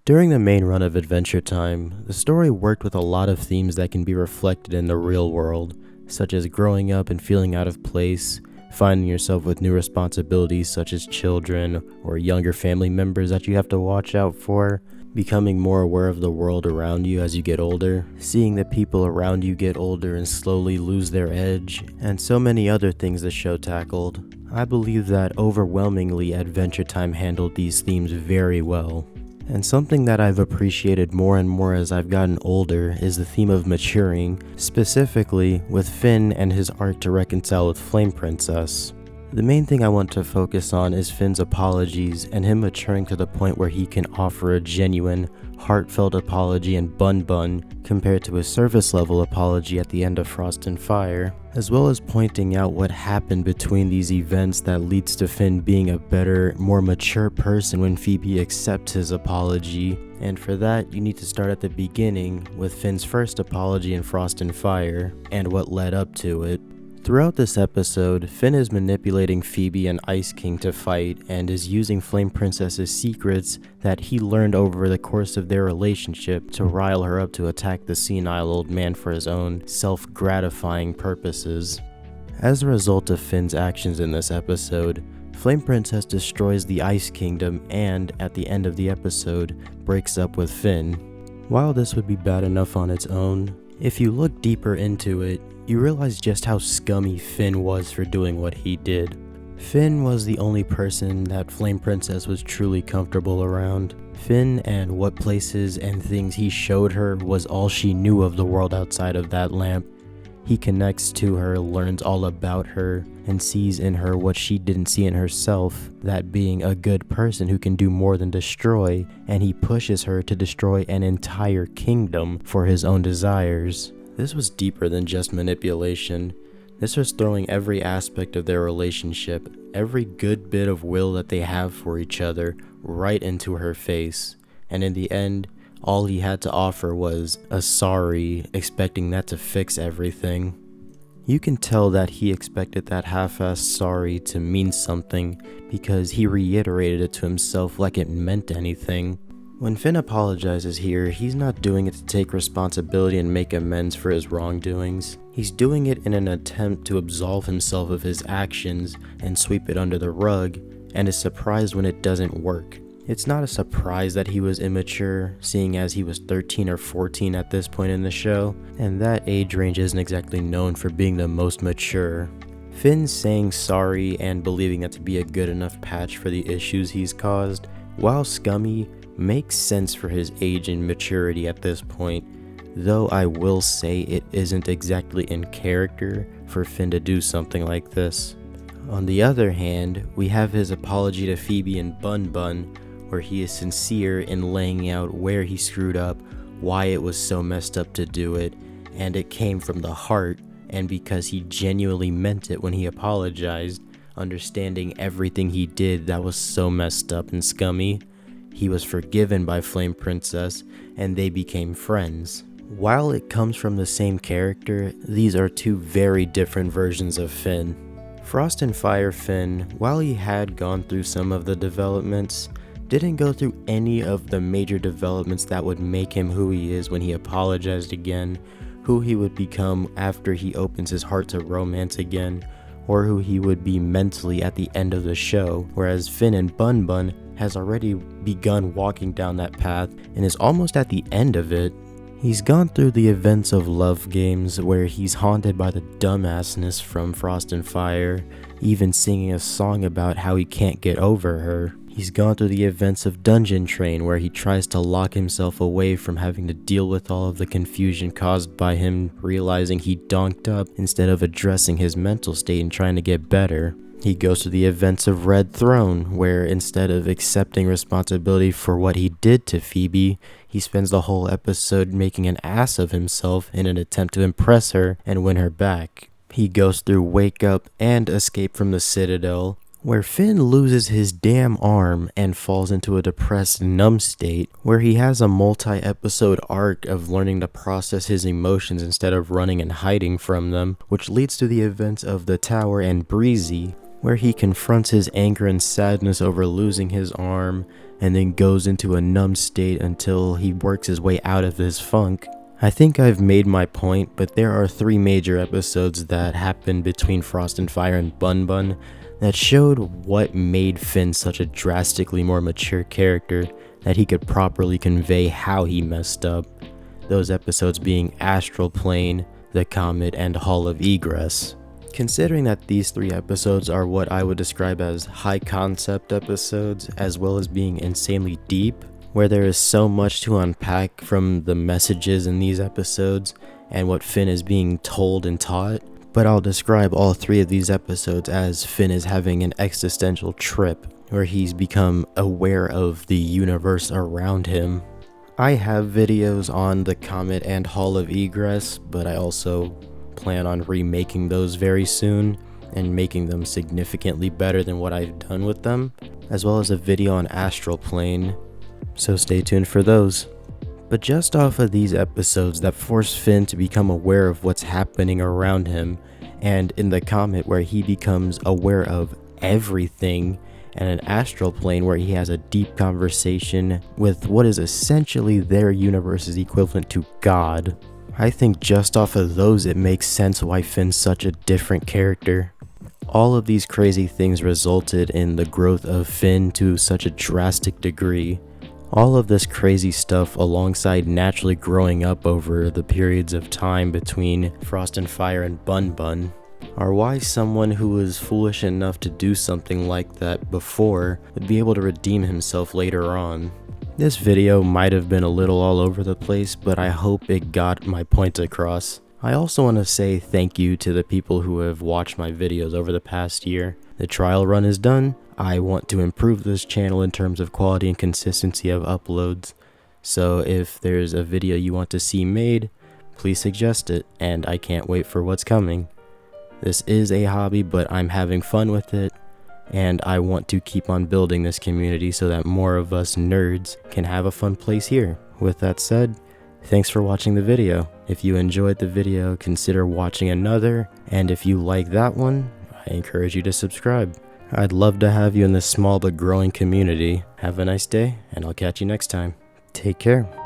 During the main run of Adventure Time, the story worked with a lot of themes that can be reflected in the real world, such as growing up and feeling out of place, finding yourself with new responsibilities such as children or younger family members that you have to watch out for, becoming more aware of the world around you as you get older, seeing the people around you get older and slowly lose their edge, and so many other things the show tackled. I believe that overwhelmingly Adventure Time handled these themes very well. And something that I've appreciated more and more as I've gotten older is the theme of maturing, specifically with Finn and his arc to reconcile with Flame Princess. The main thing I want to focus on is Finn's apologies and him maturing to the point where he can offer a genuine, heartfelt apology in Bunbun compared to a surface level apology at the end of Frost and Fire, as well as pointing out what happened between these events that leads to Finn being a better, more mature person when Phoebe accepts his apology. And for that, you need to start at the beginning with Finn's first apology in Frost and Fire and what led up to it. Throughout this episode, Finn is manipulating Phoebe and Ice King to fight and is using Flame Princess's secrets that he learned over the course of their relationship to rile her up to attack the senile old man for his own self-gratifying purposes. As a result of Finn's actions in this episode, Flame Princess destroys the Ice Kingdom and, at the end of the episode, breaks up with Finn. While this would be bad enough on its own, if you look deeper into it, you realize just how scummy Finn was for doing what he did. Finn was the only person that Flame Princess was truly comfortable around. Finn and what places and things he showed her was all she knew of the world outside of that lamp. He connects to her, learns all about her, and sees in her what she didn't see in herself, that being a good person who can do more than destroy, and he pushes her to destroy an entire kingdom for his own desires. This was deeper than just manipulation. This was throwing every aspect of their relationship, every good bit of will that they have for each other, right into her face. And in the end, all he had to offer was a sorry, expecting that to fix everything. You can tell that he expected that half-assed sorry to mean something because he reiterated it to himself like it meant anything. When Finn apologizes here, he's not doing it to take responsibility and make amends for his wrongdoings. He's doing it in an attempt to absolve himself of his actions and sweep it under the rug, and is surprised when it doesn't work. It's not a surprise that he was immature, seeing as he was 13 or 14 at this point in the show, and that age range isn't exactly known for being the most mature. Finn saying sorry and believing that to be a good enough patch for the issues he's caused, while scummy, makes sense for his age and maturity at this point, though I will say it isn't exactly in character for Finn to do something like this. On the other hand, we have his apology to Phoebe in Bunbun, where he is sincere in laying out where he screwed up, why it was so messed up to do it, and it came from the heart, and because he genuinely meant it when he apologized, understanding everything he did that was so messed up and scummy. He was forgiven by Flame Princess, and they became friends. While it comes from the same character, these are two very different versions of Finn. Frost and Fire Finn, while he had gone through some of the developments, didn't go through any of the major developments that would make him who he is when he apologized again, who he would become after he opens his heart to romance again, or who he would be mentally at the end of the show, whereas Finn in Bunbun has already begun walking down that path and is almost at the end of it. He's gone through the events of love games where he's haunted by the dumbassness from Frost and Fire, even singing a song about how he can't get over her. He's gone through the events of Dungeon Train where he tries to lock himself away from having to deal with all of the confusion caused by him realizing he donked up instead of addressing his mental state and trying to get better. He goes to the events of Red Throne, where instead of accepting responsibility for what he did to Phoebe, he spends the whole episode making an ass of himself in an attempt to impress her and win her back. He goes through Wake Up and Escape from the Citadel, where Finn loses his damn arm and falls into a depressed, numb state, where he has a multi-episode arc of learning to process his emotions instead of running and hiding from them, which leads to the events of The Tower and Breezy, where he confronts his anger and sadness over losing his arm, and then goes into a numb state until he works his way out of his funk. I think I've made my point, but there are 3 major episodes that happened between Frost and Fire and Bunbun that showed what made Finn such a drastically more mature character that he could properly convey how he messed up. Those episodes being Astral Plane, The Comet, and Hall of Egress. Considering that these 3 episodes are what I would describe as high concept episodes, as well as being insanely deep, where there is so much to unpack from the messages in these episodes and what Finn is being told and taught, but I'll describe all 3 of these episodes as Finn is having an existential trip, where he's become aware of the universe around him. I have videos on The Comet and Hall of Egress, but I also plan on remaking those very soon and making them significantly better than what I've done with them, as well as a video on Astral Plane, so stay tuned for those. But just off of these episodes that force Finn to become aware of what's happening around him, and in The Comet where he becomes aware of everything, and an Astral Plane where he has a deep conversation with what is essentially their universe's equivalent to God, I think just off of those it makes sense why Finn's such a different character. All of these crazy things resulted in the growth of Finn to such a drastic degree. All of this crazy stuff alongside naturally growing up over the periods of time between Frost and Fire and Bunbun are why someone who was foolish enough to do something like that before would be able to redeem himself later on. This video might have been a little all over the place, but I hope it got my point across. I also want to say thank you to the people who have watched my videos over the past year. The trial run is done. I want to improve this channel in terms of quality and consistency of uploads. So if there's a video you want to see made, please suggest it, and I can't wait for what's coming. This is a hobby, but I'm having fun with it, and I want to keep on building this community so that more of us nerds can have a fun place here. With that said, thanks for watching the video. If you enjoyed the video, consider watching another, and if you like that one, I encourage you to subscribe. I'd love to have you in this small but growing community. Have a nice day, and I'll catch you next time. Take care.